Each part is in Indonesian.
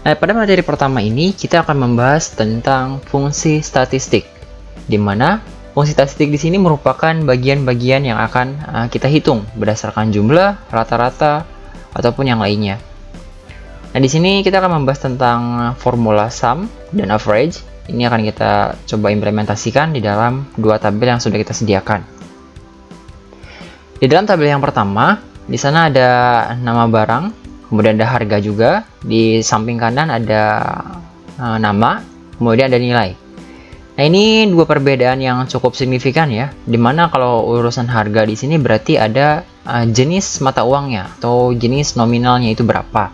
Nah, pada materi pertama ini kita akan membahas tentang fungsi statistik, di mana fungsi statistik di sini merupakan bagian-bagian yang akan kita hitung berdasarkan jumlah, rata-rata, ataupun yang lainnya. Nah, di sini kita akan membahas tentang formula sum dan average. Ini akan kita coba implementasikan di dalam dua tabel yang sudah kita sediakan. Di dalam tabel yang pertama, di sana ada nama barang, kemudian ada harga juga. Di samping kanan ada nama, kemudian ada nilai. Nah, ini dua perbedaan yang cukup signifikan ya. Dimana kalau urusan harga di sini berarti ada jenis mata uangnya atau jenis nominalnya itu berapa.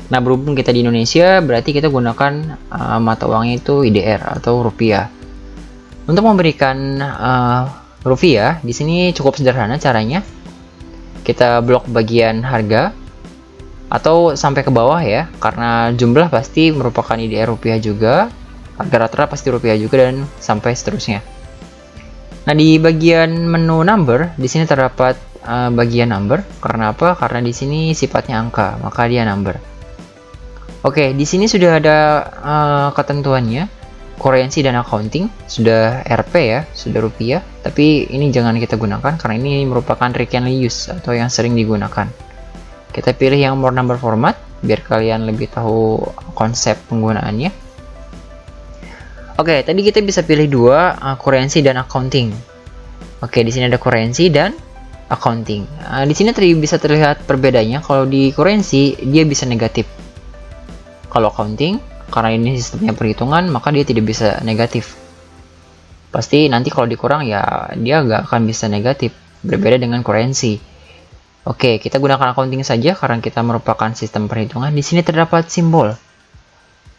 Nah, berhubung kita di Indonesia, berarti kita gunakan mata uangnya itu IDR atau rupiah. Untuk memberikan rupiah, di sini cukup sederhana caranya. Kita blok bagian harga atau sampai ke bawah ya, karena jumlah pasti merupakan IDR rupiah juga, harga rata-rata pasti rupiah juga, dan sampai seterusnya. Nah, di bagian menu number, di sini terdapat bagian number. Karena apa? Karena di sini sifatnya angka, maka dia number. Oke, di sini sudah ada ketentuannya, currency dan accounting, sudah Rp ya, sudah rupiah. Tapi ini jangan kita gunakan karena ini merupakan frequently used atau yang sering digunakan. Kita pilih yang more number format biar kalian lebih tahu konsep penggunaannya. Oke, tadi kita bisa pilih dua, currency dan accounting. Oke, di sini ada currency dan accounting. Di sini bisa terlihat perbedaannya. Kalau di currency dia bisa negatif. Kalau accounting, karena ini sistemnya perhitungan, maka dia tidak bisa negatif. Pasti nanti kalau dikurang ya dia nggak akan bisa negatif. Berbeda dengan currency. Oke, kita gunakan accounting saja karena kita merupakan sistem perhitungan. Di sini terdapat simbol.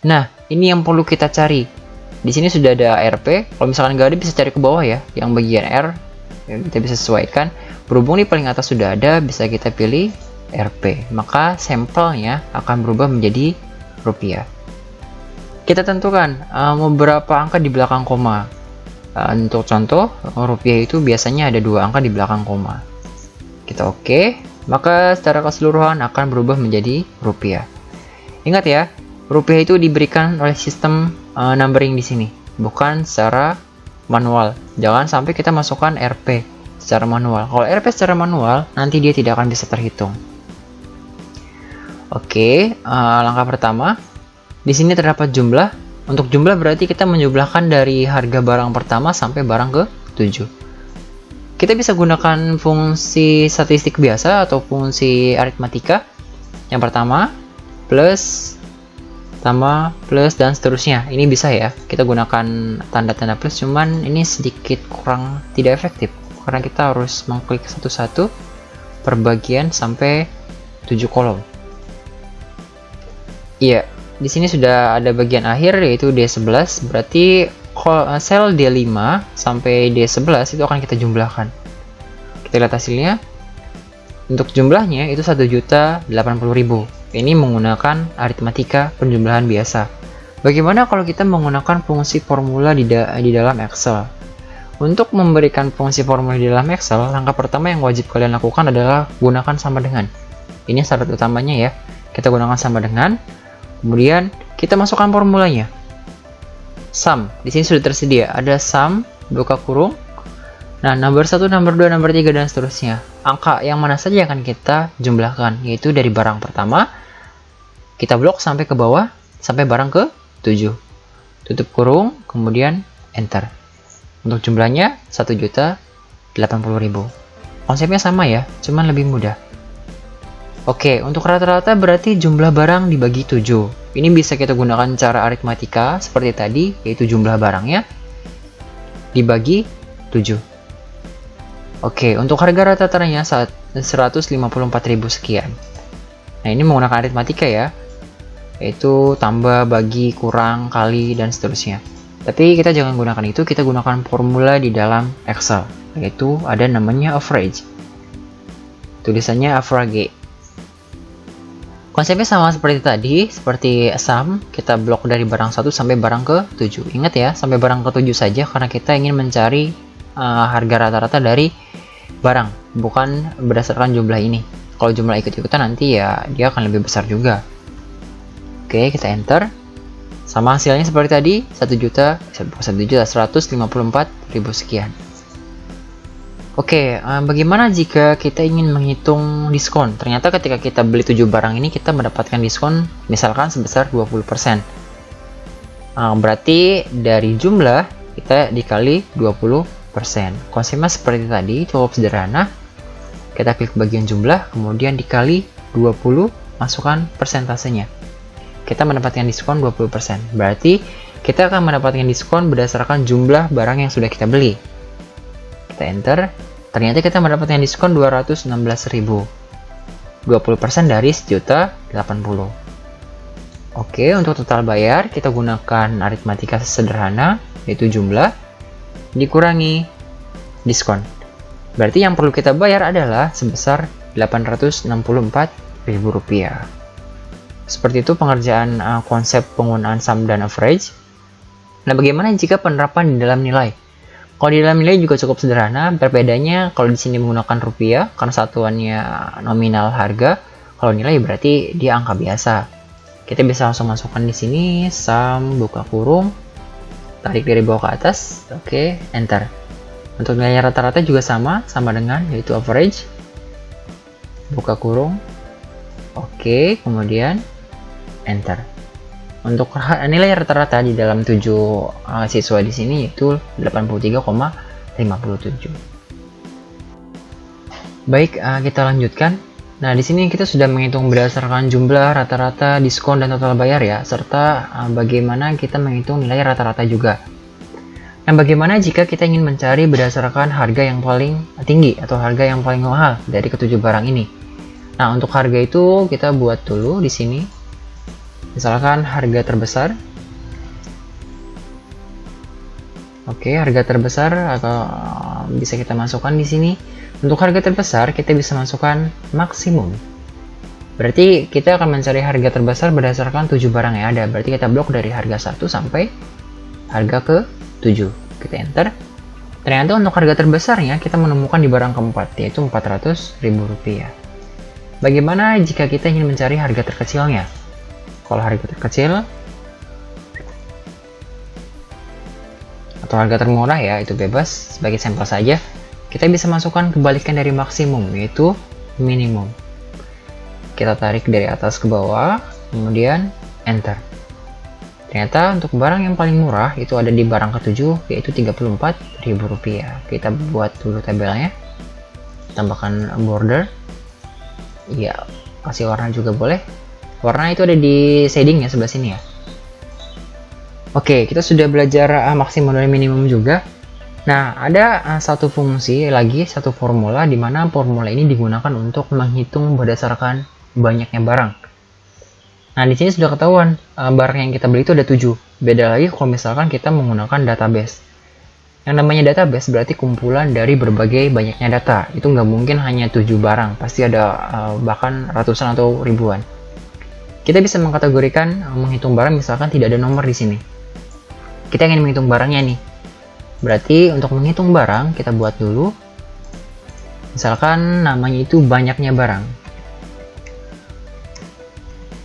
Nah, ini yang perlu kita cari. Di sini sudah ada Rp. Kalau misalkan nggak ada, bisa cari ke bawah ya. Yang bagian R, kita bisa sesuaikan. Berhubung di paling atas sudah ada, bisa kita pilih Rp. Maka sampelnya akan berubah menjadi rupiah. Kita tentukan beberapa angka di belakang koma. Untuk contoh, rupiah itu biasanya ada dua angka di belakang koma. Kita oke, maka secara keseluruhan akan berubah menjadi rupiah. Ingat ya, rupiah itu diberikan oleh sistem numbering di sini, bukan secara manual. Jangan sampai kita masukkan Rp secara manual. Kalau Rp secara manual, nanti dia tidak akan bisa terhitung. Oke, langkah pertama, di sini terdapat jumlah. Untuk jumlah berarti kita menjumlahkan dari harga barang pertama sampai barang ke-7. Kita bisa gunakan fungsi statistik biasa atau fungsi aritmatika. Yang pertama, plus, tambah, plus, dan seterusnya. Ini bisa ya, kita gunakan tanda-tanda plus, cuman ini sedikit kurang tidak efektif. Karena kita harus mengklik satu-satu per bagian sampai 7 kolom. Iya, di sini sudah ada bagian akhir yaitu D11, berarti sel D5 sampai D11 itu akan kita jumlahkan. Kita lihat hasilnya. Untuk jumlahnya itu 1.080.000. Ini menggunakan aritmatika penjumlahan biasa. Bagaimana kalau kita menggunakan fungsi formula di dalam Excel? Untuk memberikan fungsi formula di dalam Excel, langkah pertama yang wajib kalian lakukan adalah gunakan sama dengan. Ini syarat utamanya ya. Kita gunakan sama dengan. Kemudian kita masukkan formulanya. Sum, di sini sudah tersedia. Ada sum, buka kurung. Nah, nomor 1, nomor 2, nomor 3, dan seterusnya. Angka yang mana saja akan kita jumlahkan, yaitu dari barang pertama, kita blok sampai ke bawah, sampai barang ke-7. Tutup kurung, kemudian enter. Untuk jumlahnya 1.080.000. Konsepnya sama ya, cuman lebih mudah. Oke, untuk rata-rata berarti jumlah barang dibagi 7. Ini bisa kita gunakan cara aritmatika seperti tadi, yaitu jumlah barangnya dibagi 7. Oke, untuk harga rata-ratanya 154.000 sekian. Nah, ini menggunakan aritmatika ya, yaitu tambah, bagi, kurang, kali, dan seterusnya. Tapi kita jangan gunakan itu, kita gunakan formula di dalam Excel, yaitu ada namanya average. Tulisannya average. Konsepnya sama seperti tadi, seperti sum, kita blok dari barang 1 sampai barang ke-7. Ingat ya, sampai barang ke-7 saja karena kita ingin mencari harga rata-rata dari barang, bukan berdasarkan jumlah ini. Kalau jumlah ikut-ikutan nanti ya dia akan lebih besar juga. Oke, kita enter. Sama hasilnya seperti tadi, 1.154.000 sekian. Oke, bagaimana jika kita ingin menghitung diskon? Ternyata ketika kita beli 7 barang ini, kita mendapatkan diskon misalkan sebesar 20%. Berarti dari jumlah kita dikali 20%. Konsepnya seperti tadi, cukup sederhana. Kita klik bagian jumlah, kemudian dikali 20, masukkan persentasenya. Kita mendapatkan diskon 20%. Berarti kita akan mendapatkan diskon berdasarkan jumlah barang yang sudah kita beli. Kita enter. Ternyata kita mendapatkan diskon 216.000. 20% dari 1.080.000. Oke, untuk total bayar kita gunakan aritmatika sederhana, yaitu jumlah dikurangi diskon. Berarti yang perlu kita bayar adalah sebesar Rp864.000. Seperti itu pengerjaan konsep penggunaan sum dan average. Nah, bagaimana jika penerapan di dalam nilai? Kalau di dalam nilai juga cukup sederhana. Berbedanya kalau di sini menggunakan rupiah karena satuannya nominal harga. Kalau nilai berarti dia angka biasa. Kita bisa langsung masukkan di sini sum buka kurung, tarik dari bawah ke atas. Oke, enter. Untuk nilai rata-rata juga sama dengan yaitu average. Buka kurung. Oke, kemudian enter. Untuk nilai rata-rata di dalam 7 siswa di sini yaitu 83,57. Baik, kita lanjutkan. Nah, di sini kita sudah menghitung berdasarkan jumlah, rata-rata, diskon, dan total bayar ya, serta bagaimana kita menghitung nilai rata-rata juga. Nah, bagaimana jika kita ingin mencari berdasarkan harga yang paling tinggi atau harga yang paling mahal dari ketujuh barang ini? Nah, untuk harga itu kita buat dulu di sini. Misalkan harga terbesar. Oke, harga terbesar atau bisa kita masukkan di sini. Untuk harga terbesar kita bisa masukkan maksimum. Berarti kita akan mencari harga terbesar berdasarkan 7 barang yang ada. Berarti kita blok dari harga 1 sampai harga ke 7. Kita enter. Ternyata untuk harga terbesarnya kita menemukan di barang keempat, yaitu Rp400.000. Bagaimana jika kita ingin mencari harga terkecilnya? Kalau harga terkecil atau harga termurah ya, itu bebas, sebagai sampel saja. Kita bisa masukkan kebalikan dari maksimum, yaitu minimum. Kita tarik dari atas ke bawah, kemudian enter. Ternyata untuk barang yang paling murah itu ada di barang ke-7, yaitu Rp34.000. Kita buat dulu tabelnya. Tambahkan border. Ya, kasih warna juga boleh. Warna itu ada di shading ya, sebelah sini ya. Oke, kita sudah belajar maksimum dan minimum juga. Nah, ada satu fungsi lagi, satu formula di mana formula ini digunakan untuk menghitung berdasarkan banyaknya barang. Nah, di sini sudah ketahuan barang yang kita beli itu ada 7. Beda lagi kalau misalkan kita menggunakan database. Yang namanya database berarti kumpulan dari berbagai banyaknya data. Itu nggak mungkin hanya 7 barang, pasti ada bahkan ratusan atau ribuan. Kita bisa mengkategorikan menghitung barang misalkan tidak ada nomor di sini. Kita ingin menghitung barangnya nih. Berarti untuk menghitung barang kita buat dulu. Misalkan namanya itu banyaknya barang.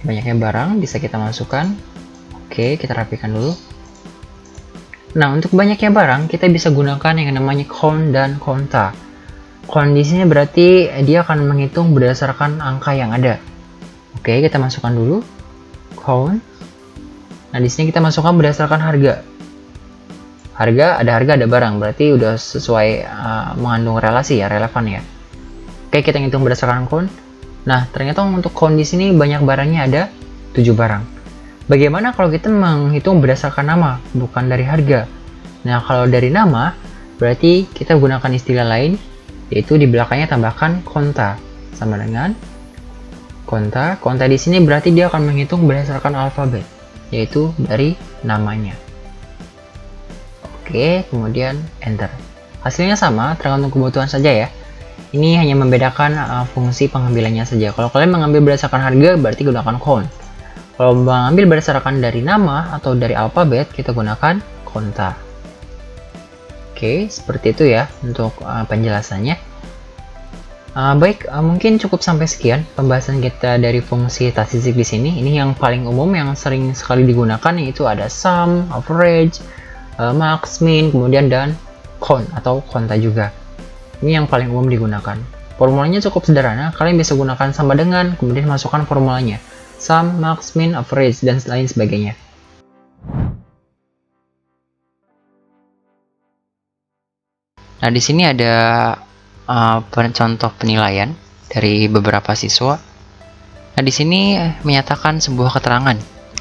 Banyaknya barang bisa kita masukkan. Oke, kita rapikan dulu. Nah, untuk banyaknya barang kita bisa gunakan yang namanya count dan conta. Count di sini berarti dia akan menghitung berdasarkan angka yang ada. Oke, kita masukkan dulu count. Nah, di sini kita masukkan berdasarkan harga. Harga ada barang, berarti udah sesuai mengandung relasi ya, relevan ya. Oke, kita hitung berdasarkan count. Nah, ternyata untuk count di sini banyak barangnya ada 7 barang. Bagaimana kalau kita menghitung berdasarkan nama, bukan dari harga? Nah, kalau dari nama, berarti kita gunakan istilah lain, yaitu di belakangnya tambahkan conta, sama dengan conta. Conta di sini berarti dia akan menghitung berdasarkan alfabet, yaitu dari namanya. Oke, kemudian enter. Hasilnya sama, tergantung kebutuhan saja ya. Ini hanya membedakan fungsi pengambilannya saja. Kalau kalian mengambil berdasarkan harga, berarti gunakan count. Kalau mengambil berdasarkan dari nama atau dari alfabet, kita gunakan conta. Oke, seperti itu ya untuk penjelasannya. Mungkin cukup sampai sekian pembahasan kita dari fungsi statistik di sini. Ini yang paling umum yang sering sekali digunakan, yaitu ada sum, average, max, min, kemudian dan count atau konta juga. Ini yang paling umum digunakan. Formulanya cukup sederhana, kalian bisa gunakan sama dengan, kemudian masukkan formulanya. Sum, max, min, average, dan lain sebagainya. Nah, di sini ada contoh penilaian dari beberapa siswa. Nah, di sini menyatakan sebuah keterangan,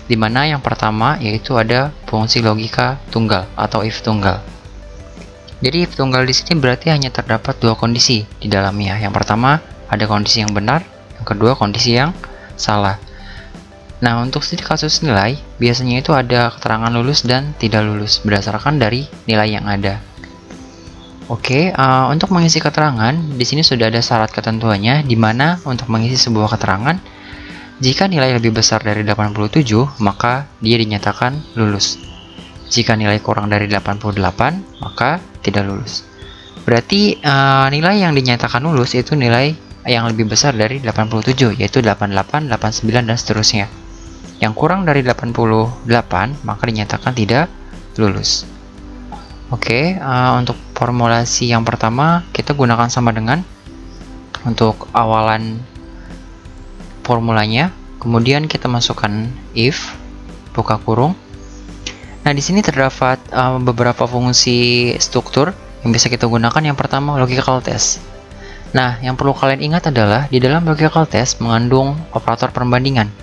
di mana yang pertama yaitu ada fungsi logika tunggal atau if tunggal. Jadi if tunggal di sini berarti hanya terdapat dua kondisi di dalamnya. Yang pertama ada kondisi yang benar, yang kedua kondisi yang salah. Nah, untuk studi kasus nilai biasanya itu ada keterangan lulus dan tidak lulus berdasarkan dari nilai yang ada. Oke, untuk mengisi keterangan, di sini sudah ada syarat ketentuannya, di mana untuk mengisi sebuah keterangan, jika nilai lebih besar dari 87, maka dia dinyatakan lulus. Jika nilai kurang dari 88, maka tidak lulus. Berarti nilai yang dinyatakan lulus itu nilai yang lebih besar dari 87, yaitu 88, 89, dan seterusnya. Yang kurang dari 88, maka dinyatakan tidak lulus. Oke, untuk formulasi yang pertama kita gunakan sama dengan untuk awalan formulanya, kemudian kita masukkan if buka kurung. Nah, di sini terdapat beberapa fungsi struktur yang bisa kita gunakan. Yang pertama logical test. Nah, yang perlu kalian ingat adalah di dalam logical test mengandung operator perbandingan.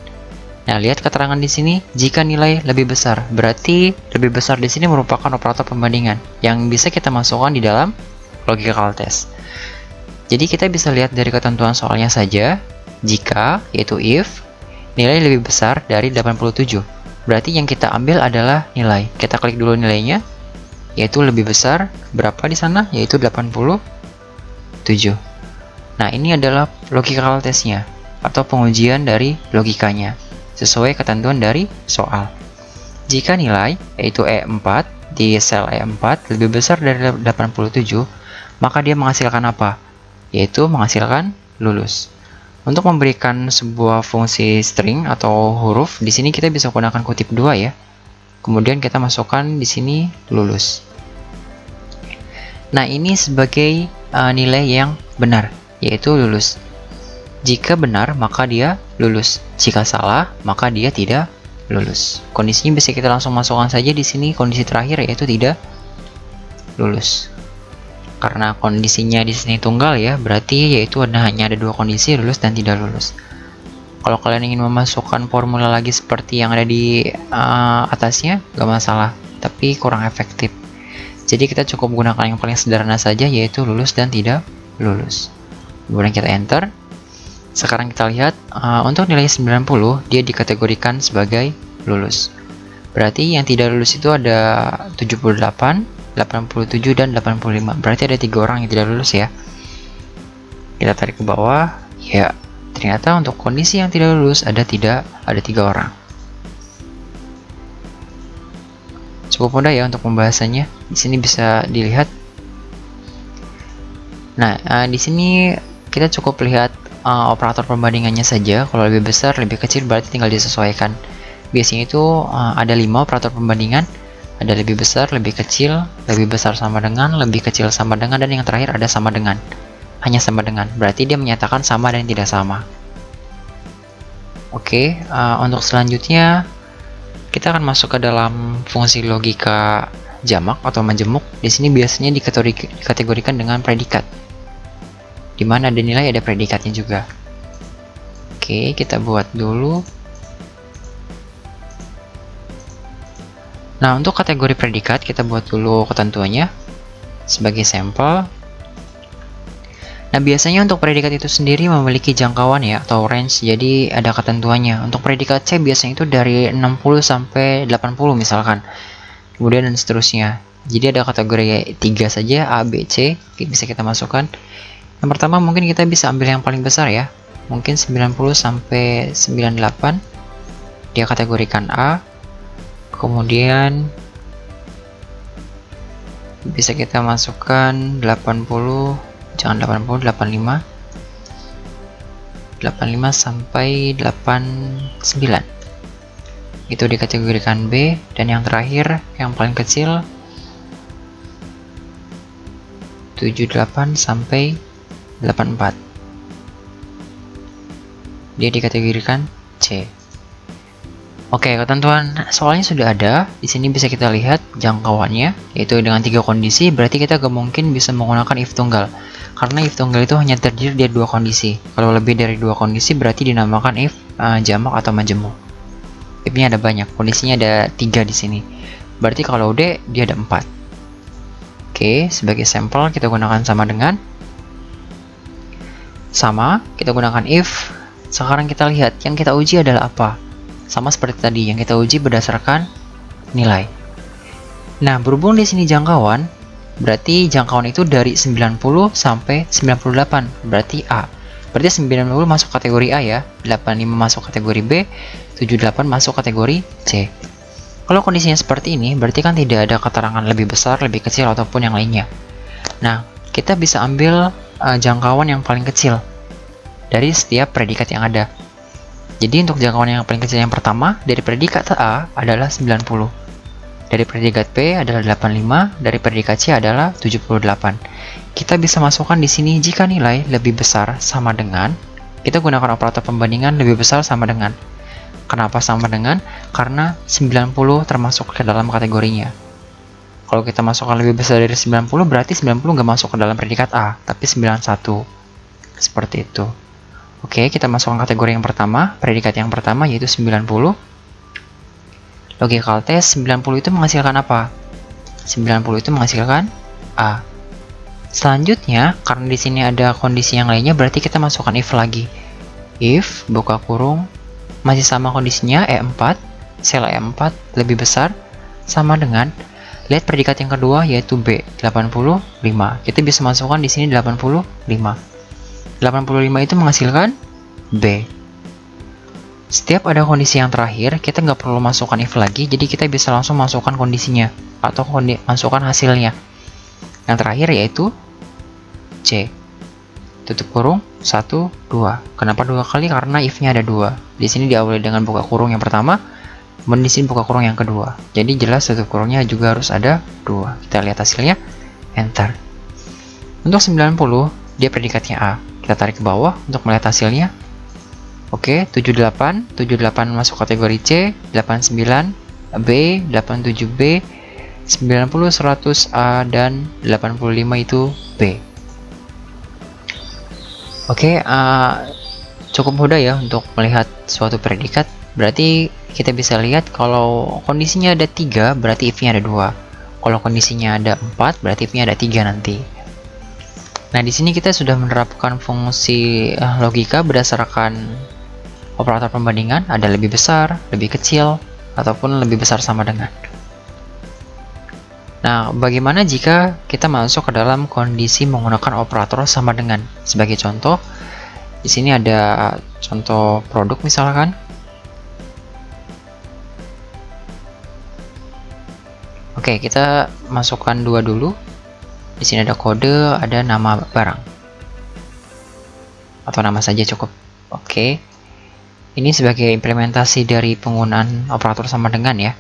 Nah, lihat keterangan di sini, jika nilai lebih besar, berarti lebih besar di sini merupakan operator pembandingan yang bisa kita masukkan di dalam logical test. Jadi kita bisa lihat dari ketentuan soalnya saja, jika, yaitu if, nilai lebih besar dari 87. Berarti yang kita ambil adalah nilai. Kita klik dulu nilainya, yaitu lebih besar, berapa di sana? Yaitu 87. Nah, ini adalah logical testnya, atau pengujian dari logikanya, sesuai ketentuan dari soal. Jika nilai, yaitu E4, di sel E4 lebih besar dari 87, maka dia menghasilkan apa? Yaitu menghasilkan lulus. Untuk memberikan sebuah fungsi string atau huruf, di sini kita bisa gunakan kutip 2 ya. Kemudian kita masukkan di sini lulus. Nah, ini sebagai nilai yang benar, yaitu lulus. Jika benar, maka dia lulus. Jika salah, maka dia tidak lulus. Kondisinya bisa kita langsung masukkan saja di sini. Kondisi terakhir yaitu tidak lulus. Karena kondisinya di sini tunggal ya, berarti yaitu hanya ada dua kondisi, lulus dan tidak lulus. Kalau kalian ingin memasukkan formula lagi seperti yang ada di atasnya, gak masalah, tapi kurang efektif. Jadi kita cukup gunakan yang paling sederhana saja, yaitu lulus dan tidak lulus. Kemudian kita enter. Sekarang kita lihat, untuk nilai 90, dia dikategorikan sebagai lulus. Berarti yang tidak lulus itu ada 78, 87, dan 85. Berarti ada 3 orang yang tidak lulus ya. Kita tarik ke bawah, ya ternyata untuk kondisi yang tidak lulus ada 3 orang. Cukup mudah ya untuk pembahasannya. Di sini bisa dilihat. Nah, di sini kita cukup lihat operator perbandingannya saja. Kalau lebih besar, lebih kecil, berarti tinggal disesuaikan. Biasanya itu ada 5 operator pembandingan. Ada lebih besar, lebih kecil, lebih besar sama dengan, lebih kecil sama dengan, dan yang terakhir ada sama dengan. Hanya sama dengan, berarti dia menyatakan sama dan tidak sama. Oke, untuk selanjutnya kita akan masuk ke dalam fungsi logika jamak atau majemuk. Di sini biasanya dikategorikan dengan predikat, di mana ada nilai, ada predikatnya juga. Oke, kita buat dulu. Nah, untuk kategori predikat kita buat dulu ketentuannya sebagai sampel. Nah, biasanya untuk predikat itu sendiri memiliki jangkauan ya, atau range, jadi ada ketentuannya. Untuk predikat C biasanya itu dari 60 sampai 80 misalkan. Kemudian dan seterusnya. Jadi ada kategori 3 saja, A, B, C, bisa kita masukkan. Yang pertama mungkin kita bisa ambil yang paling besar ya, mungkin 90 sampai 98, dia kategorikan A. Kemudian bisa kita masukkan 80, jangan 80, 85. 85 sampai 89. Itu dikategorikan B. Dan yang terakhir, yang paling kecil 78 sampai 84. Dia dikategorikan C. Oke, ketentuan soalnya sudah ada. Di sini bisa kita lihat jangkauannya, yaitu dengan 3 kondisi. Berarti kita gak mungkin bisa menggunakan if tunggal, karena if tunggal itu hanya terdiri dari 2 kondisi. Kalau lebih dari 2 kondisi berarti dinamakan if jamak atau majemuk. If-nya ada banyak, kondisinya ada 3 di sini. Berarti kalau D dia ada 4. Oke, sebagai sampel kita gunakan sama dengan kita gunakan if. Sekarang kita lihat yang kita uji adalah apa. Sama seperti tadi, yang kita uji berdasarkan nilai. Nah, berhubung di sini jangkauan, berarti jangkauan itu dari 90 sampai 98, berarti A. Berarti 90 masuk kategori A ya, 85 masuk kategori B, 78 masuk kategori C. Kalau kondisinya seperti ini, berarti kan tidak ada keterangan lebih besar, lebih kecil, ataupun yang lainnya. Nah, kita bisa ambil jangkauan yang paling kecil dari setiap predikat yang ada. Jadi untuk jangkauan yang paling kecil yang pertama dari predikat A adalah 90. Dari predikat B adalah 85, dari predikat C adalah 78. Kita bisa masukkan di sini jika nilai lebih besar sama dengan, kita gunakan operator pembandingan lebih besar sama dengan. Kenapa sama dengan? Karena 90 termasuk ke dalam kategorinya. Kalau kita masukkan lebih besar dari 90, berarti 90 nggak masuk ke dalam predikat A, tapi 91. Seperti itu. Oke, kita masukkan kategori yang pertama, predikat yang pertama yaitu 90. Logical test 90 itu menghasilkan apa? 90 itu menghasilkan A. Selanjutnya, karena di sini ada kondisi yang lainnya, berarti kita masukkan if lagi. If buka kurung masih sama kondisinya E4, sel E4 lebih besar sama dengan, lihat predikat yang kedua yaitu B, 85. Kita bisa masukkan di sini 85. 85 itu menghasilkan B. Setiap ada kondisi yang terakhir, kita nggak perlu masukkan if lagi, jadi kita bisa langsung masukkan kondisinya atau masukkan hasilnya. Yang terakhir yaitu C. Tutup kurung 1, 2. Kenapa 2 kali? Karena if-nya ada 2. Di sini diawali dengan buka kurung yang pertama, kemudian di sini buka kurung yang kedua. Jadi jelas tutup kurungnya juga harus ada 2. Kita lihat hasilnya, enter. Untuk 90, dia predikatnya A. Kita tarik ke bawah untuk melihat hasilnya. Oke, 78 masuk kategori C, 89 B, 87B, 90 100 A, dan 85 itu B. Oke, cukup mudah ya untuk melihat suatu predikat. Berarti kita bisa lihat kalau kondisinya ada 3, berarti if-nya ada 2. Kalau kondisinya ada 4, berarti if-nya ada 3 nanti. Nah, di sini kita sudah menerapkan fungsi logika berdasarkan operator pembandingan, ada lebih besar, lebih kecil, ataupun lebih besar sama dengan. Nah, bagaimana jika kita masuk ke dalam kondisi menggunakan operator sama dengan? Sebagai contoh, di sini ada contoh produk misalkan. Oke, kita masukkan 2 dulu. Di sini ada kode, ada nama barang. Atau nama saja cukup. Oke. Ini sebagai implementasi dari penggunaan operator sama dengan ya.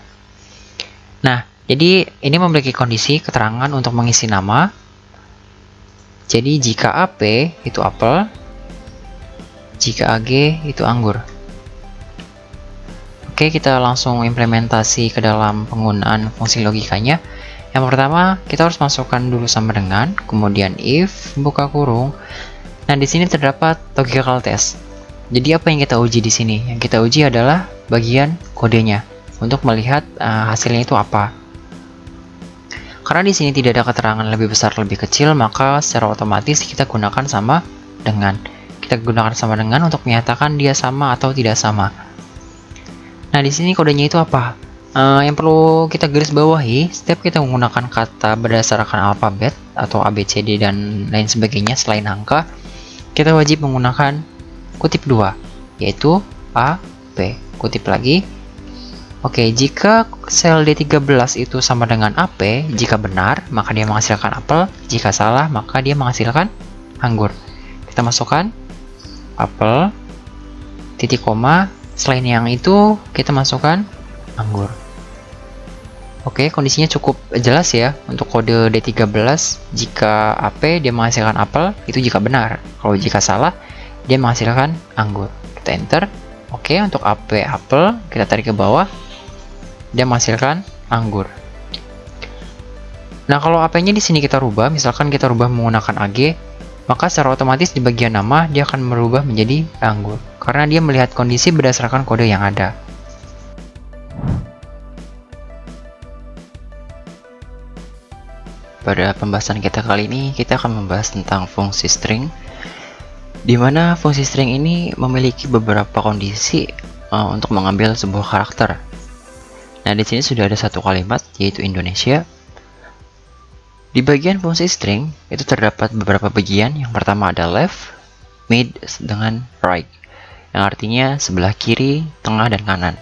Nah, jadi ini memiliki kondisi keterangan untuk mengisi nama. Jadi jika AP itu apel, jika AG itu anggur. Oke, kita langsung implementasi ke dalam penggunaan fungsi logikanya. Yang pertama, kita harus masukkan dulu sama dengan, kemudian if buka kurung. Nah, di sini terdapat logical test. Jadi apa yang kita uji di sini? Yang kita uji adalah bagian kodenya untuk melihat hasilnya itu apa. Karena di sini tidak ada keterangan lebih besar lebih kecil, maka secara otomatis kita gunakan sama dengan. Kita gunakan sama dengan untuk menyatakan dia sama atau tidak sama. Nah, di sini kodenya itu apa? Yang perlu kita garis bawahi, setiap kita menggunakan kata berdasarkan alfabet atau ABCD dan lain sebagainya selain angka, kita wajib menggunakan kutip 2, yaitu A, B. Kutip lagi. Oke, jika sel D13 itu sama dengan AP, jika benar, maka dia menghasilkan apel, jika salah, maka dia menghasilkan anggur. Kita masukkan apel, titik koma, selain yang itu kita masukkan anggur. Oke, kondisinya cukup jelas ya untuk kode D13. Jika AP dia menghasilkan apel, itu jika benar. Kalau jika salah, dia menghasilkan anggur. Kita enter. Oke, untuk AP apel, kita tarik ke bawah, dia menghasilkan anggur. Nah, kalau AP-nya di sini kita rubah, misalkan kita rubah menggunakan AG, maka secara otomatis di bagian nama dia akan merubah menjadi anggur, karena dia melihat kondisi berdasarkan kode yang ada. Pada pembahasan kita kali ini, kita akan membahas tentang fungsi string, di mana fungsi string ini memiliki beberapa kondisi untuk mengambil sebuah karakter. Nah, di sini sudah ada satu kalimat, yaitu Indonesia. Di bagian fungsi string, itu terdapat beberapa bagian. Yang pertama ada left, mid, dengan right, yang artinya sebelah kiri, tengah, dan kanan.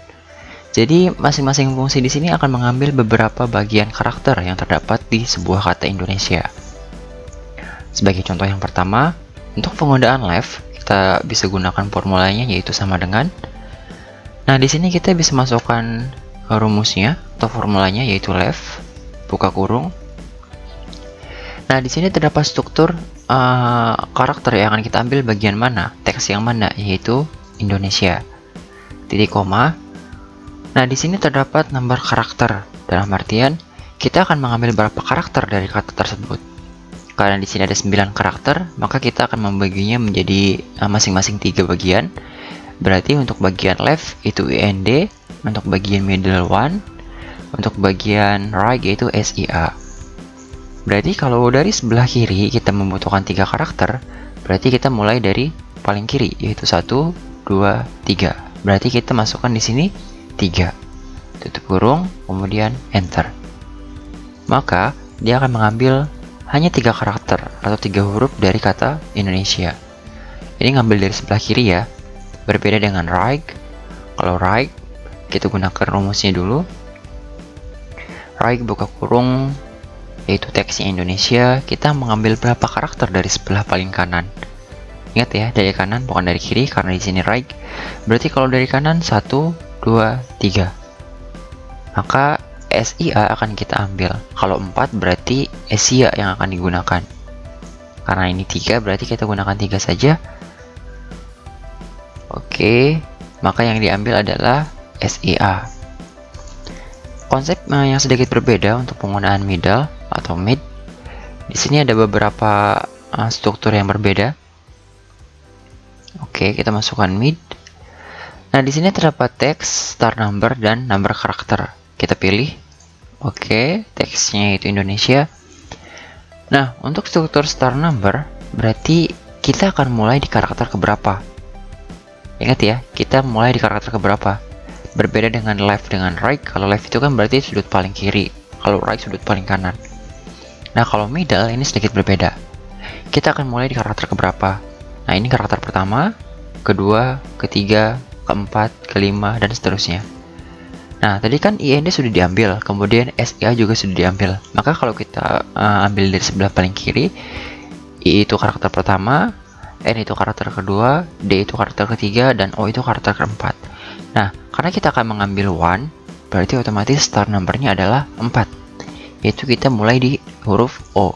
Jadi, masing-masing fungsi di sini akan mengambil beberapa bagian karakter yang terdapat di sebuah kata Indonesia. Sebagai contoh yang pertama, untuk penggunaan left, kita bisa gunakan formulanya, yaitu sama dengan. Nah, di sini kita bisa masukkan rumusnya atau formulanya, yaitu left, buka kurung. Nah, di sini terdapat struktur karakter yang akan kita ambil bagian mana, teks yang mana, yaitu Indonesia. Titik koma. Nah, di sini terdapat nomor karakter. Dalam artian, kita akan mengambil berapa karakter dari kata tersebut. Karena di sini ada 9 karakter, maka kita akan membaginya menjadi masing-masing 3 bagian. Berarti untuk bagian left itu IND, untuk bagian middle one, untuk bagian right yaitu SIA. Berarti kalau dari sebelah kiri kita membutuhkan 3 karakter, berarti kita mulai dari paling kiri yaitu 1, 2, 3. Berarti kita masukkan di sini 3, tutup kurung, kemudian enter. Maka dia akan mengambil hanya 3 karakter atau 3 huruf dari kata Indonesia. Ini ngambil dari sebelah kiri ya, berbeda dengan right. Kalau right, kita gunakan rumusnya dulu. Right buka kurung, yaitu teksnya Indonesia, kita mengambil berapa karakter dari sebelah paling kanan. Ingat ya, dari kanan bukan dari kiri, karena di sini right. Berarti kalau dari kanan 1, 2, 3. Maka SIA akan kita ambil. Kalau 4 berarti SIA yang akan digunakan. Karena ini 3 berarti kita gunakan 3 saja. Oke, maka yang diambil adalah SIA. Konsep yang sedikit berbeda untuk penggunaan middle atau mid. Di sini ada beberapa struktur yang berbeda. Oke, kita masukkan mid. Nah, di sini terdapat teks, start number, dan number karakter. Kita pilih. Oke, teksnya itu Indonesia. Nah, untuk struktur start number, berarti kita akan mulai di karakter keberapa. Ingat ya, kita mulai di karakter keberapa. Berbeda dengan left dengan right. Kalau left itu kan berarti sudut paling kiri. Kalau right sudut paling kanan. Nah, kalau middle ini sedikit berbeda. Kita akan mulai di karakter keberapa. Nah, ini karakter pertama, kedua, ketiga, keempat, kelima, dan seterusnya. Nah, tadi kan IND sudah diambil, kemudian SIA juga sudah diambil. Maka kalau kita ambil dari sebelah paling kiri, I itu karakter pertama, N itu karakter kedua, D itu karakter ketiga, dan O itu karakter keempat. Nah, karena kita akan mengambil one, berarti otomatis start numbernya adalah 4. Yaitu kita mulai di huruf O.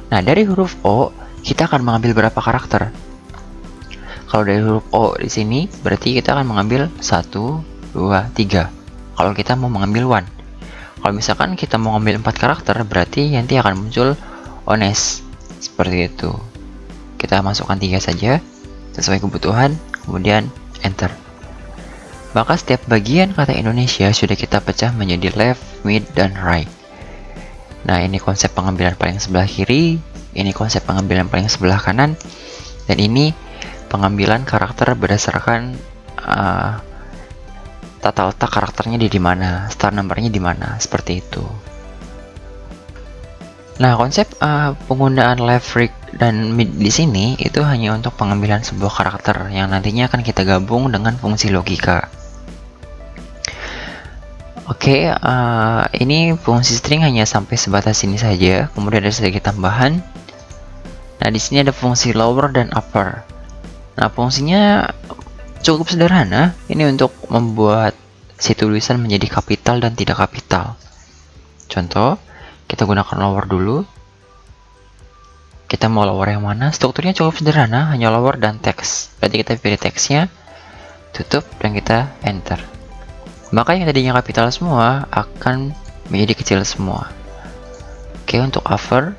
Nah, dari huruf O, kita akan mengambil berapa karakter? Kalau dari huruf O di sini, berarti kita akan mengambil 1, 2, 3. Kalau kita mau mengambil one. Kalau misalkan kita mau mengambil 4 karakter, berarti nanti akan muncul ones. Seperti itu. Kita masukkan 3 saja, sesuai kebutuhan, kemudian enter. Maka setiap bagian kata Indonesia sudah kita pecah menjadi left, mid, dan right. Nah, ini konsep pengambilan paling sebelah kiri, ini konsep pengambilan paling sebelah kanan, dan ini pengambilan karakter berdasarkan tata letak karakternya di mana, start numbernya di mana, seperti itu. Nah, konsep penggunaan left, right, dan mid di sini itu hanya untuk pengambilan sebuah karakter yang nantinya akan kita gabung dengan fungsi logika. Oke, ini fungsi string hanya sampai sebatas ini saja. Kemudian ada sedikit tambahan. Nah, di sini ada fungsi lower dan upper. Nah, fungsinya Cukup sederhana, ini untuk membuat si tulisan menjadi kapital dan tidak kapital. Contoh, kita gunakan lower dulu. Kita mau lower yang mana? Strukturnya cukup sederhana, hanya lower dan teks. Berarti kita pilih teksnya, tutup, dan kita enter. Maka yang tadinya kapital semua akan menjadi kecil semua. Oke, untuk upper.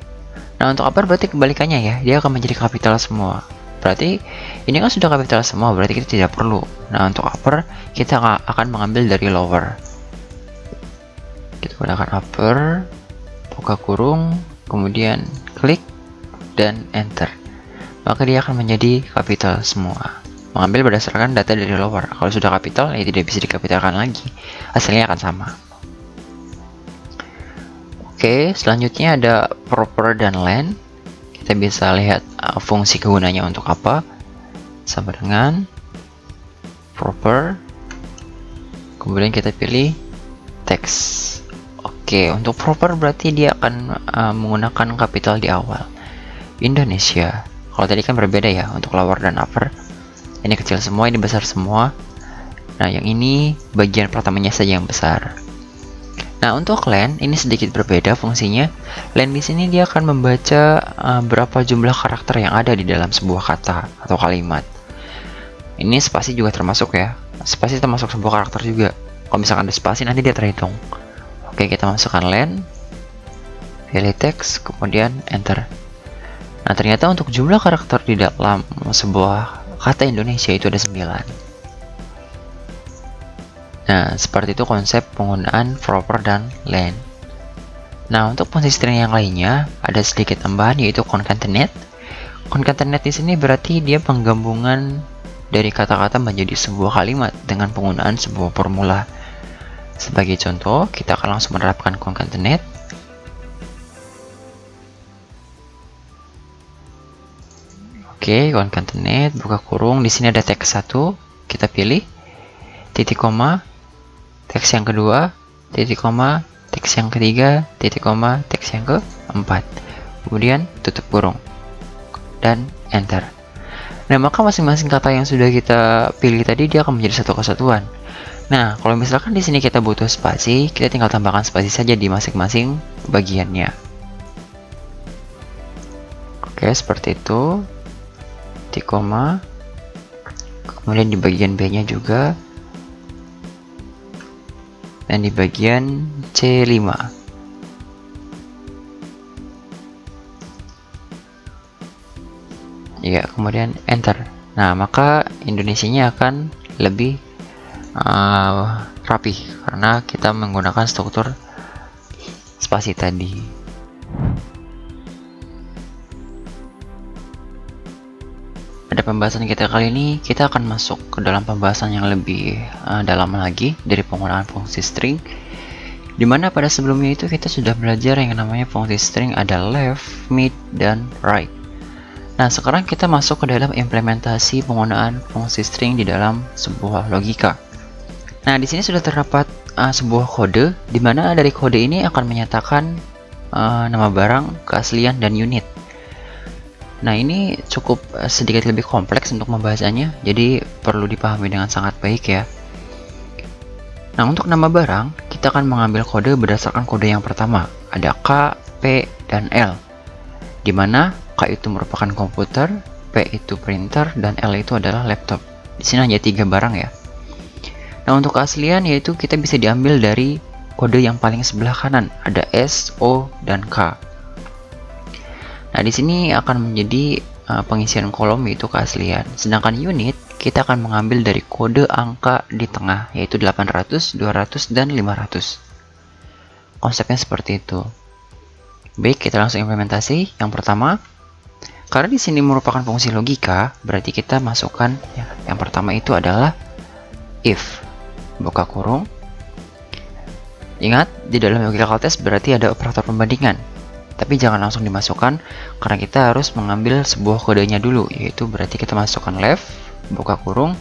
Nah, untuk upper berarti kebalikannya ya, dia akan menjadi kapital semua. Berarti ini kan sudah kapital semua, berarti kita tidak perlu. Nah, untuk upper kita akan mengambil dari lower. Kita gunakan upper, buka kurung, kemudian klik dan enter. Maka dia akan menjadi kapital semua. Mengambil berdasarkan data dari lower. Kalau sudah kapital, ya tidak bisa dikapitalkan lagi. Hasilnya akan sama. Oke, selanjutnya ada proper dan len. Kita bisa lihat fungsi kegunaannya untuk apa. Sama dengan proper. Kemudian kita pilih text. Oke, untuk proper berarti dia akan menggunakan kapital di awal. Indonesia. Kalau tadi kan berbeda ya untuk lower dan upper. Ini kecil semua, ini besar semua. Nah, yang ini bagian pertamanya saja yang besar. Nah, untuk len ini sedikit berbeda fungsinya. Len di sini dia akan membaca berapa jumlah karakter yang ada di dalam sebuah kata atau kalimat. Ini spasi juga termasuk ya. Spasi termasuk sebuah karakter juga. Kalau misalkan ada spasi nanti dia terhitung. Oke, kita masukkan len. Pilih teks, kemudian enter. Nah, ternyata untuk jumlah karakter di dalam sebuah kata Indonesia itu ada 9. Nah, seperti itu konsep penggunaan proper dan len. Nah, untuk fungsi string yang lainnya ada sedikit tambahan yaitu concatenate. Concatenate di sini berarti dia penggabungan dari kata-kata menjadi sebuah kalimat dengan penggunaan sebuah formula. Sebagai contoh, kita akan langsung menerapkan concatenate. Oke, concatenate, buka kurung. Di sini ada teks 1, kita pilih titik koma, teks yang kedua, titik koma, teks yang ketiga, titik koma, teks yang keempat. Kemudian tutup kurung dan enter. Nah, maka masing-masing kata yang sudah kita pilih tadi dia akan menjadi satu kesatuan. Nah, kalau misalkan di sini kita butuh spasi, kita tinggal tambahkan spasi saja di masing-masing bagiannya. Oke, seperti itu. Titik koma, kemudian di bagian B-nya juga, dan di bagian C5. Ya, kemudian enter. Nah, maka Indonesianya akan lebih rapi karena kita menggunakan struktur spasi tadi. Pada pembahasan kita kali ini, kita akan masuk ke dalam pembahasan yang lebih dalam lagi dari penggunaan fungsi string. Dimana pada sebelumnya itu kita sudah belajar yang namanya fungsi string ada left, mid, dan right. Nah, sekarang kita masuk ke dalam implementasi penggunaan fungsi string di dalam sebuah logika. Nah, di sini sudah terdapat sebuah kode, dimana dari kode ini akan menyatakan nama barang, keaslian, dan unit. Nah, ini cukup sedikit lebih kompleks untuk membahasanya, jadi perlu dipahami dengan sangat baik ya. Nah, untuk nama barang, kita akan mengambil kode berdasarkan kode yang pertama. Ada K, P, dan L. Dimana K itu merupakan komputer, P itu printer, dan L itu adalah laptop. Di sini hanya 3 barang ya. Nah, untuk keaslian yaitu kita bisa diambil dari kode yang paling sebelah kanan. Ada S, O, dan K. Nah, di sini akan menjadi pengisian kolom yaitu keaslian. Sedangkan unit kita akan mengambil dari kode angka di tengah yaitu 800, 200, dan 500. Konsepnya seperti itu. Baik, kita langsung implementasi. Yang pertama, karena di sini merupakan fungsi logika, berarti kita masukkan yang pertama itu adalah if. Buka kurung. Ingat, di dalam logical test berarti ada operator pembandingan. Tapi jangan langsung dimasukkan karena kita harus mengambil sebuah kodenya dulu, yaitu berarti kita masukkan left, buka kurung,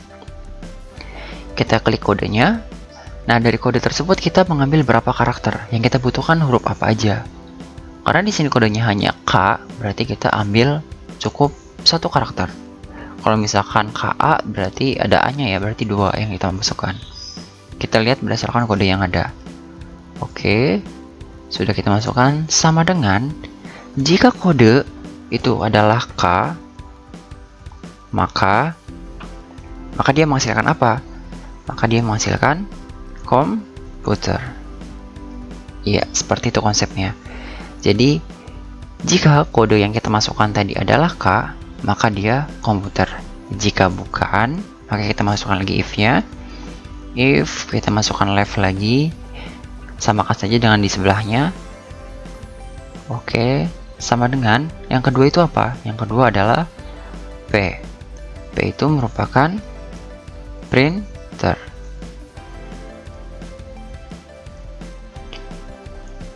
kita klik kodenya. Nah, dari kode tersebut kita mengambil berapa karakter yang kita butuhkan, huruf apa aja. Karena di sini kodenya hanya K, berarti kita ambil cukup 1 karakter. Kalau misalkan KA berarti ada A-nya ya, berarti 2 yang kita masukkan. Kita lihat berdasarkan kode yang ada. Oke, sudah kita masukkan. Sama dengan jika kode itu adalah K, maka dia menghasilkan apa? Maka dia menghasilkan komputer. Iya, seperti itu konsepnya. Jadi, jika kode yang kita masukkan tadi adalah K, maka dia komputer. Jika bukan, maka kita masukkan lagi if-nya. If kita masukkan left lagi, samakan saja dengan di sebelahnya. Oke, sama dengan yang kedua itu apa? Yang kedua adalah P. P itu merupakan printer.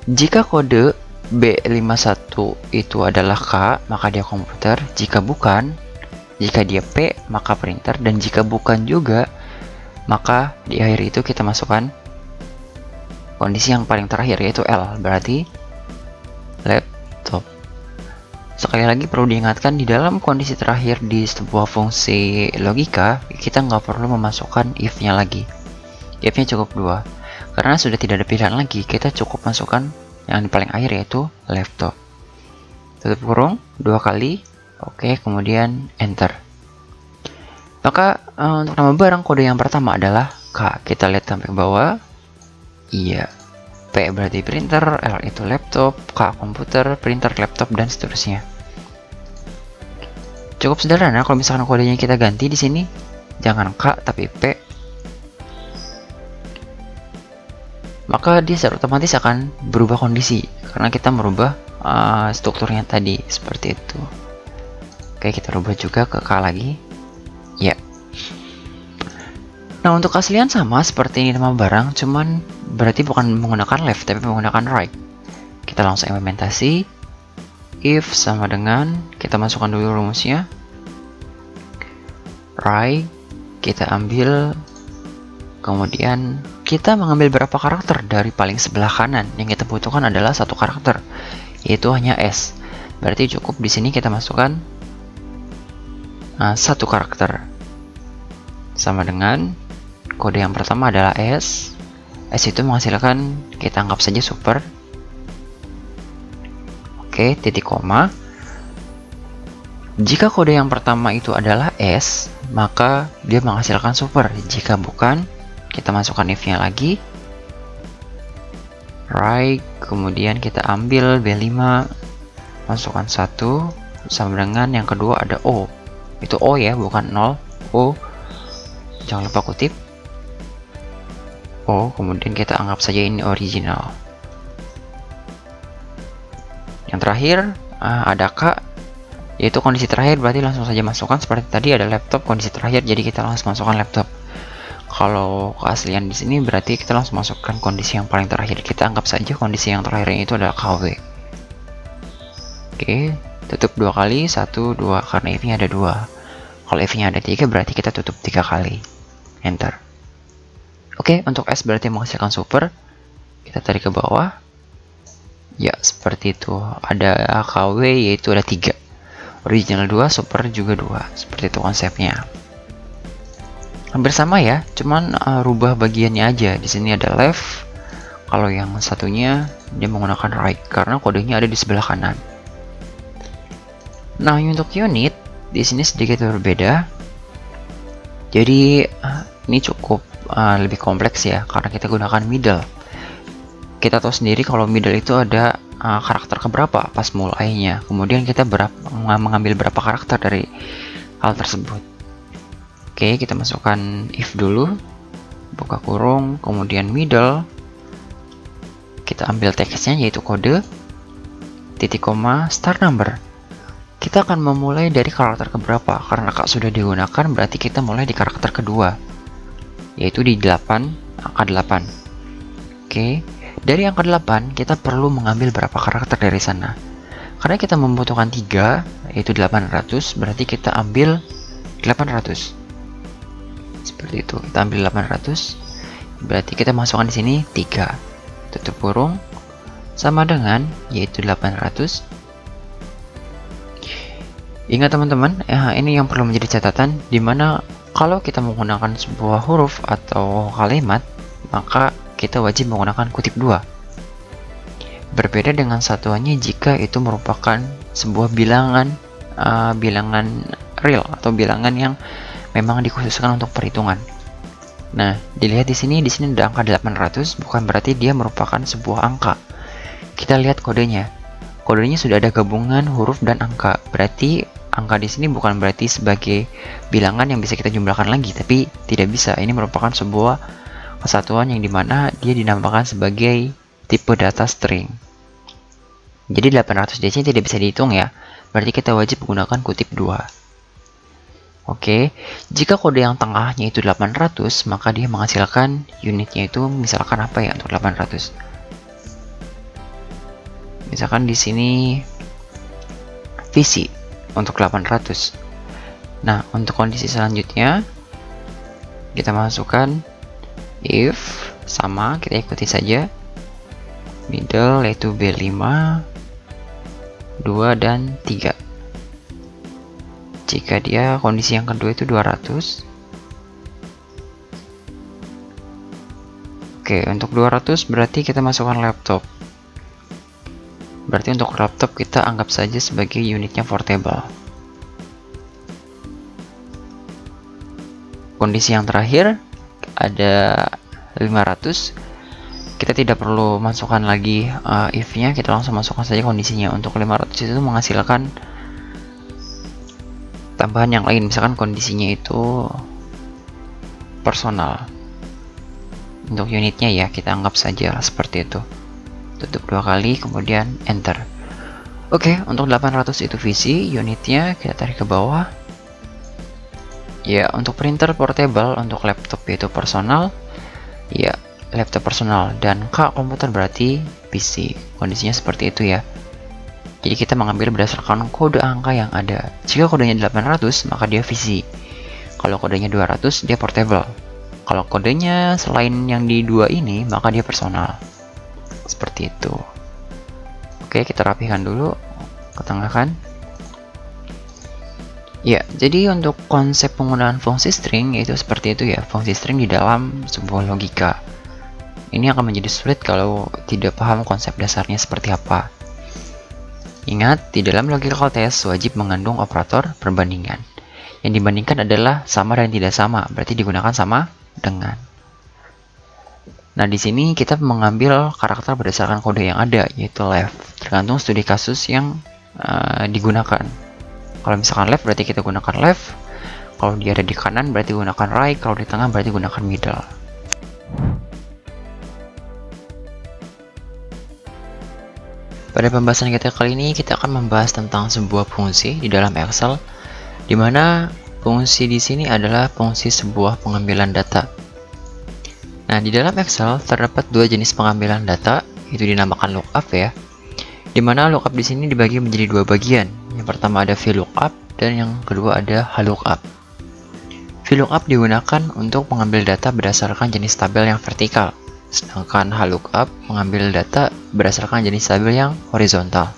Jika kode B51 itu adalah K, maka dia komputer. Jika bukan, jika dia P, maka printer. Dan jika bukan juga, maka di akhir itu kita masukkan kondisi yang paling terakhir, yaitu L, berarti laptop. Sekali lagi perlu diingatkan, di dalam kondisi terakhir di sebuah fungsi logika, kita nggak perlu memasukkan if-nya lagi. If-nya cukup 2. Karena sudah tidak ada pilihan lagi, kita cukup masukkan yang di paling akhir, yaitu laptop. Tutup kurung 2 kali. Oke, kemudian enter. Maka untuk nama barang, kode yang pertama adalah K. Kita lihat sampai ke bawah. Iya. P berarti printer, L itu laptop, K komputer, printer, laptop, dan seterusnya. Cukup sederhana kalau misalkan kodenya kita ganti di sini, jangan K tapi P. Maka dia secara otomatis akan berubah kondisi karena kita merubah strukturnya tadi seperti itu. Oke, kita rubah juga ke K lagi. Ya. Nah, untuk keaslian sama seperti ini nama barang, cuman berarti bukan menggunakan left tapi menggunakan right. Kita langsung implementasi. If sama dengan, kita masukkan dulu rumusnya. Right, kita ambil, kemudian kita mengambil berapa karakter dari paling sebelah kanan. Yang kita butuhkan adalah 1 karakter, yaitu hanya S. Berarti cukup di sini kita masukkan 1 karakter. Sama dengan kode yang pertama adalah S. S itu menghasilkan, kita anggap saja super. Oke, titik koma. Jika kode yang pertama itu adalah S, maka dia menghasilkan super. Jika bukan, kita masukkan if-nya lagi. Right, kemudian kita ambil B5, masukkan 1, sama dengan yang kedua ada O. Itu O ya, bukan 0. O, jangan lupa kutip. O, kemudian kita anggap saja ini original. Yang terakhir ada K, yaitu kondisi terakhir, berarti langsung saja masukkan seperti tadi ada laptop kondisi terakhir, jadi kita langsung masukkan laptop. Kalau keaslian di sini berarti kita langsung masukkan kondisi yang paling terakhir. Kita anggap saja kondisi yang terakhirnya itu adalah KW. Oke, tutup 2 kali, 1, 2, karena if-nya ada 2. Kalau if-nya ada 3 berarti kita tutup 3 kali. Enter. Oke, untuk S berarti menghasilkan super. Kita tarik ke bawah. Ya, seperti itu. Ada KW, yaitu ada 3. Original 2, super juga 2. Seperti itu konsepnya. Hampir sama ya, cuman rubah bagiannya aja. Di sini ada left. Kalau yang satunya dia menggunakan right karena kodenya ada di sebelah kanan. Nah, untuk unit di sini sedikit berbeda. Jadi ini cukup lebih kompleks ya karena kita gunakan middle. Kita tahu sendiri kalau middle itu ada karakter keberapa pas mulainya. Kemudian kita mengambil berapa karakter dari hal tersebut. Oke, kita masukkan if dulu, buka kurung, kemudian middle. Kita ambil teksnya yaitu kode, titik koma, start number. Kita akan memulai dari karakter keberapa? Karena K sudah digunakan, berarti kita mulai di karakter kedua, yaitu di 8, angka 8. Oke, dari angka 8 kita perlu mengambil berapa karakter dari sana? Karena kita membutuhkan 3, yaitu 800, berarti kita ambil 800. Seperti itu, kita ambil 800, berarti kita masukkan di sini 3, tutup kurung, sama dengan yaitu 800. Ingat teman-teman, ini yang perlu menjadi catatan, dimana kalau kita menggunakan sebuah huruf atau kalimat, maka kita wajib menggunakan kutip dua. Berbeda dengan satuannya jika itu merupakan sebuah bilangan real atau bilangan yang memang dikhususkan untuk perhitungan. Nah, dilihat di sini ada angka 800, bukan berarti dia merupakan sebuah angka. Kita lihat kodenya. Kodenya sudah ada gabungan huruf dan angka. Berarti angka di sini bukan berarti sebagai bilangan yang bisa kita jumlahkan lagi, tapi tidak bisa. Ini merupakan sebuah kesatuan yang dimana dia dinamakan sebagai tipe data string. Jadi 800 DC tidak bisa dihitung ya. Berarti kita wajib menggunakan kutip 2. Oke, jika kode yang tengahnya itu 800, maka dia menghasilkan unitnya itu misalkan apa ya untuk 800? Misalkan di sini visi untuk 800. Nah, untuk kondisi selanjutnya kita masukkan if sama, kita ikuti saja middle yaitu B5, 2 dan 3. Jika dia kondisi yang kedua itu 200. Oke, untuk 200 berarti kita masukkan laptop. Berarti untuk laptop kita anggap saja sebagai unitnya portable. Kondisi yang terakhir ada 500. Kita tidak perlu masukkan lagi if-nya, kita langsung masukkan saja kondisinya. Untuk 500 itu menghasilkan tambahan yang lain, misalkan kondisinya itu personal. Untuk unitnya ya kita anggap saja seperti itu. Tutup 2 kali, kemudian enter. Oke, untuk 800 itu visi, unitnya kita tarik ke bawah. Ya, untuk printer portable, untuk laptop itu personal. Ya, laptop personal, dan K komputer berarti PC. Kondisinya seperti itu ya. Jadi kita mengambil berdasarkan kode angka yang ada. Jika kodenya 800, maka dia PC. Kalau kodenya 200, dia portable. Kalau kodenya selain yang di 2 ini, maka dia personal. Seperti itu. Oke, kita rapikan dulu, ketengahkan. Ya, jadi untuk konsep penggunaan fungsi string yaitu seperti itu ya. Fungsi string di dalam sebuah logika. Ini akan menjadi sulit kalau tidak paham konsep dasarnya seperti apa. Ingat, di dalam logical test wajib mengandung operator perbandingan. Yang dibandingkan adalah sama dan tidak sama, berarti digunakan sama dengan. Nah, di sini kita mengambil karakter berdasarkan kode yang ada, yaitu left. Tergantung studi kasus yang digunakan. Kalau misalkan left berarti kita gunakan left. Kalau dia ada di kanan berarti gunakan right. Kalau di tengah berarti gunakan middle. Pada pembahasan kita kali ini kita akan membahas tentang sebuah fungsi di dalam Excel, di mana fungsi di sini adalah fungsi sebuah pengambilan data. Nah, di dalam Excel terdapat 2 jenis pengambilan data, itu dinamakan lookup ya. Di mana lookup di sini dibagi menjadi 2 bagian. Yang pertama ada VLOOKUP dan yang kedua ada HLOOKUP. VLOOKUP digunakan untuk mengambil data berdasarkan jenis tabel yang vertikal. Sedangkan HLOOKUP mengambil data berdasarkan jenis tabel yang horizontal.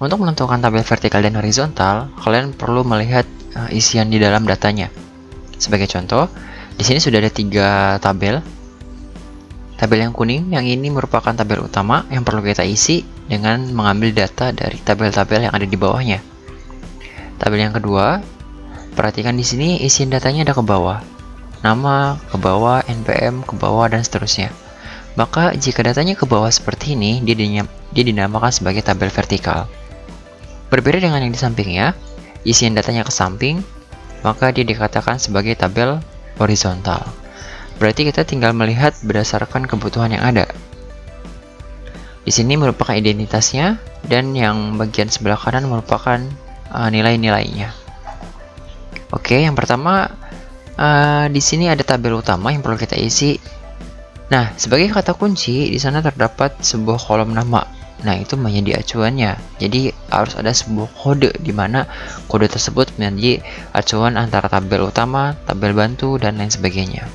Untuk menentukan tabel vertikal dan horizontal, kalian perlu melihat isian di dalam datanya. Sebagai contoh, di sini sudah ada 3 tabel. Tabel yang kuning, yang ini merupakan tabel utama yang perlu kita isi dengan mengambil data dari tabel-tabel yang ada di bawahnya. Tabel yang kedua, perhatikan di sini isian datanya ada ke bawah. Nama ke bawah, NPM ke bawah, dan seterusnya. Maka jika datanya ke bawah seperti ini, dia dinamakan sebagai tabel vertikal. Berbeda dengan yang di sampingnya, isian datanya ke samping, maka dia dikatakan sebagai tabel horizontal. Berarti kita tinggal melihat berdasarkan kebutuhan yang ada. Di sini merupakan identitasnya, dan yang bagian sebelah kanan merupakan nilai-nilainya. Oke, yang pertama, di sini ada tabel utama yang perlu kita isi. Nah, sebagai kata kunci di sana terdapat sebuah kolom nama. Nah, itu menjadi acuannya. Jadi harus ada sebuah kode di mana kode tersebut menjadi acuan antara tabel utama, tabel bantu, dan lain sebagainya.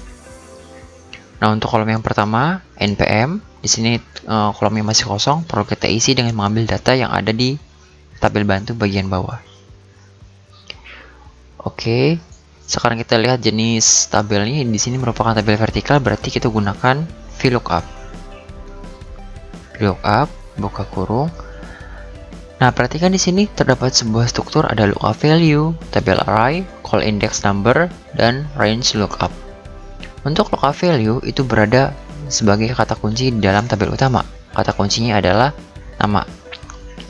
Nah, untuk kolom yang pertama, NPM, di sini kolomnya masih kosong, perlu kita isi dengan mengambil data yang ada di tabel bantu bagian bawah. Oke, sekarang kita lihat jenis tabelnya. Di sini merupakan tabel vertikal, berarti kita gunakan VLOOKUP. VLOOKUP, buka kurung. Nah, perhatikan di sini terdapat sebuah struktur, ada lookup value, tabel array, call index number, dan range lookup. Untuk lookup value itu berada sebagai kata kunci di dalam tabel utama. Kata kuncinya adalah nama.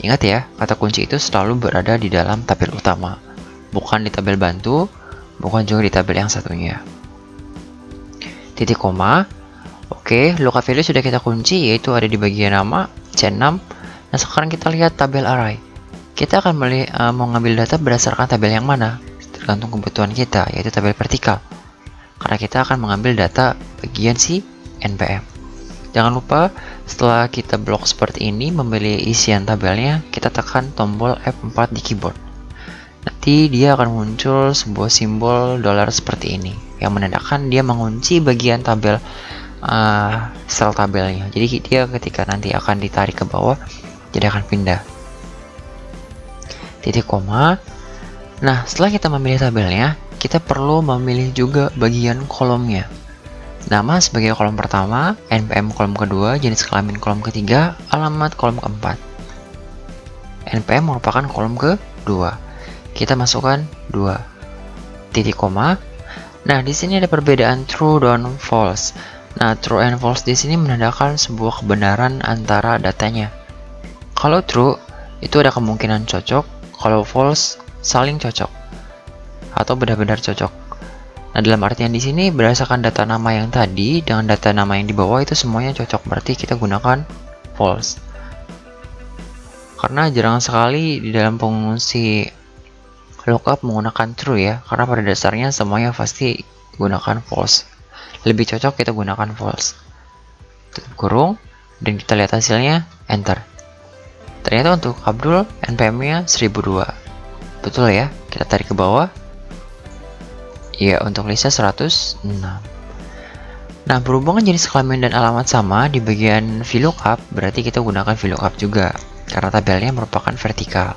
Ingat ya, kata kunci itu selalu berada di dalam tabel utama, bukan di tabel bantu, bukan juga di tabel yang satunya. Titik koma. Oke, lookup value sudah kita kunci, yaitu ada di bagian nama, C6. Nah, sekarang kita lihat tabel array. Kita akan mau ngambil data berdasarkan tabel yang mana, tergantung kebutuhan kita, yaitu tabel vertikal. Karena kita akan mengambil data bagian si NPM. Jangan lupa, setelah kita blok seperti ini, memilih isian tabelnya, kita tekan tombol F4 di keyboard. Nanti dia akan muncul sebuah simbol dolar seperti ini, yang menandakan dia mengunci bagian tabel sel tabelnya. Jadi dia ketika nanti akan ditarik ke bawah, jadi akan pindah. Titik koma. Nah, setelah kita memilih tabelnya, kita perlu memilih juga bagian kolomnya. Nama sebagai kolom pertama, NPM kolom kedua, jenis kelamin kolom ketiga, alamat kolom keempat. NPM merupakan kolom kedua. Kita masukkan 2. Titik koma. Nah, di sini ada perbedaan true dan false. Nah, true and false di sini menandakan sebuah kebenaran antara datanya. Kalau true, itu ada kemungkinan cocok. Kalau false, saling cocok atau benar-benar cocok. Nah, dalam artian di sini berdasarkan data nama yang tadi dengan data nama yang di bawah itu semuanya cocok, berarti kita gunakan false. Karena jarang sekali di dalam fungsi lookup menggunakan true ya, karena pada dasarnya semuanya pasti gunakan false. Lebih cocok kita gunakan false. Tutup kurung dan kita lihat hasilnya, enter. Ternyata untuk Abdul NPM-nya 1002. Betul ya? Kita tarik ke bawah. Ya, untuk Lisa 106. Nah, berhubungan jenis kelamin dan alamat sama di bagian VLOOKUP, berarti kita gunakan VLOOKUP juga, karena tabelnya merupakan vertikal.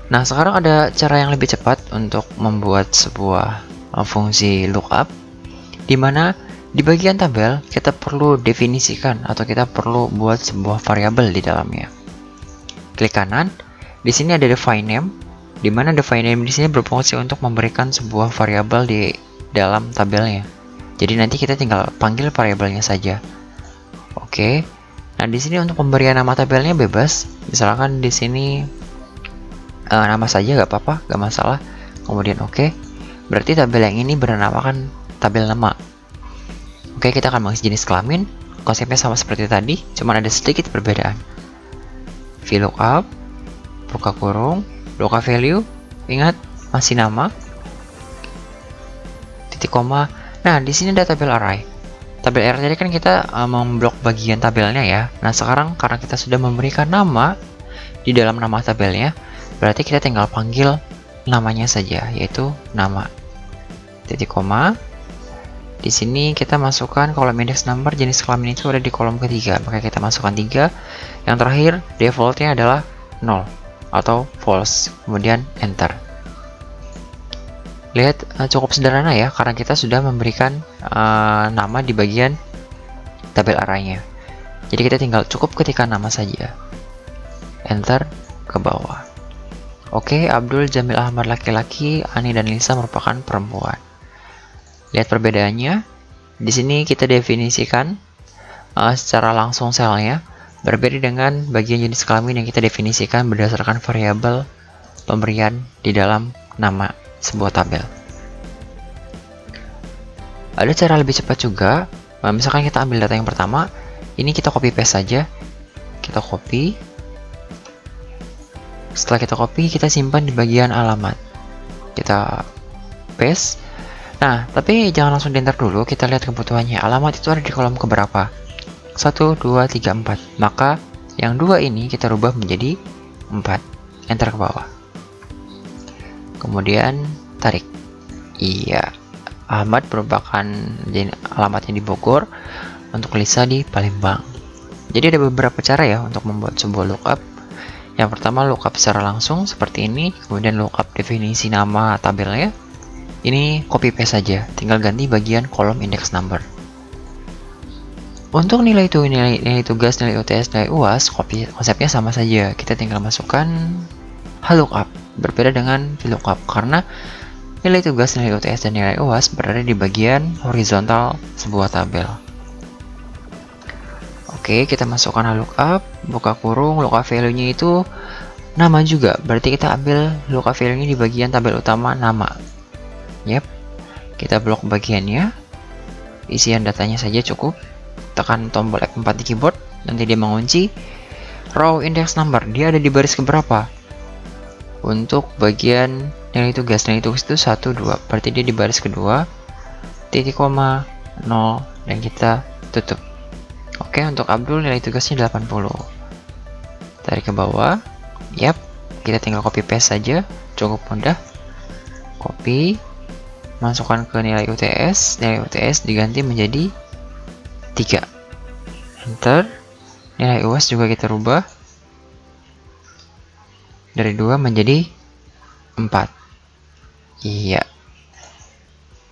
Nah, sekarang ada cara yang lebih cepat untuk membuat sebuah fungsi lookup, di mana di bagian tabel kita perlu definisikan atau kita perlu buat sebuah variabel di dalamnya. Klik kanan, di sini ada define name, di mana define name di sini berfungsi untuk memberikan sebuah variabel di dalam tabelnya. Jadi nanti kita tinggal panggil variabelnya saja. Oke. Nah, di sini untuk pemberian nama tabelnya bebas. Misalkan di sini nama saja nggak apa-apa, nggak masalah. Kemudian oke. Berarti tabel yang ini bernamakan tabel nama. Oke, kita akan mengisi jenis kelamin. Konsepnya sama seperti tadi, cuman ada sedikit perbedaan. VLOOKUP, buka kurung, lookup value, ingat masih nama. Titik koma. Nah, di sini ada tabel array. Tabel array tadi kan kita memblok bagian tabelnya ya. Nah, sekarang karena kita sudah memberikan nama di dalam nama tabelnya, berarti kita tinggal panggil namanya saja, yaitu nama. Titik koma. Di sini kita masukkan kolom index number, jenis kelamin itu ada di kolom ketiga, maka kita masukkan 3. Yang terakhir defaultnya adalah 0 atau false, kemudian enter. Lihat, cukup sederhana ya, karena kita sudah memberikan nama di bagian tabel arraynya. Jadi kita tinggal cukup ketikkan nama saja, enter ke bawah. Oke, Abdul Jamil Ahmad laki-laki, Ani dan Lisa merupakan perempuan. Lihat perbedaannya. Di sini kita definisikan secara langsung selnya, berbeda dengan bagian jenis kelamin yang kita definisikan berdasarkan variabel pemberian di dalam nama sebuah tabel. Ada cara lebih cepat juga. Misalkan kita ambil data yang pertama, ini kita copy paste saja. Kita copy. Setelah kita copy, kita simpan di bagian alamat. Kita paste. Nah, tapi jangan langsung di enter dulu, kita lihat kebutuhannya. Alamat itu ada di kolom keberapa? 1, 2, 3, 4. Maka yang 2 ini kita rubah menjadi 4. Enter ke bawah. Kemudian tarik. Iya, Ahmad merupakan alamatnya di Bogor, untuk Lisa di Palembang. Jadi ada beberapa cara ya untuk membuat sebuah lookup. Yang pertama lookup secara langsung seperti ini, kemudian lookup definisi nama tabelnya. Ini copy paste saja, tinggal ganti bagian kolom index number. Untuk nilai tugas, nilai UTS, nilai UAS, konsepnya sama saja. Kita tinggal masukkan lookup, berbeda dengan VLOOKUP karena nilai tugas, nilai UTS, dan nilai UAS berada di bagian horizontal sebuah tabel. Oke, kita masukkan lookup, buka kurung, lookup value-nya itu nama juga. Berarti kita ambil lookup value-nya di bagian tabel utama nama. Yap, kita blok bagiannya. Isian datanya saja cukup. Tekan tombol F4 di keyboard, nanti dia mengunci. Row index number, dia ada di baris keberapa? Untuk bagian nilai tugas itu 1, 2, berarti dia di baris kedua, titik koma, 0, dan kita tutup. Oke, untuk Abdul nilai tugasnya 80. Tarik ke bawah. Yap, kita tinggal copy paste saja, cukup mudah. Copy, masukkan ke nilai UTS diganti menjadi 3. Enter. Nilai UAS juga kita rubah dari 2 menjadi 4. Iya.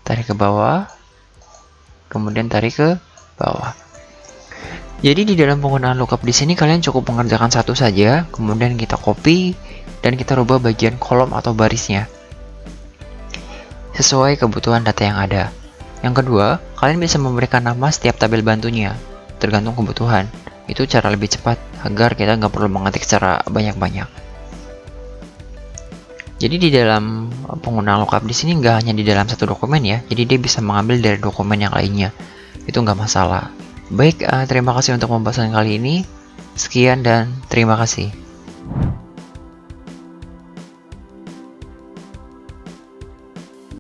Tarik ke bawah. Kemudian tarik ke bawah. Jadi di dalam penggunaan lookup di sini kalian cukup mengerjakan satu saja, kemudian kita copy dan kita rubah bagian kolom atau barisnya sesuai kebutuhan data yang ada. Yang kedua, kalian bisa memberikan nama setiap tabel bantunya, tergantung kebutuhan. Itu cara lebih cepat agar kita nggak perlu mengetik secara banyak-banyak. Jadi di dalam penggunaan lookup di sini nggak hanya di dalam satu dokumen ya, jadi dia bisa mengambil dari dokumen yang lainnya. Itu nggak masalah. Baik, terima kasih untuk pembahasan kali ini. Sekian dan terima kasih.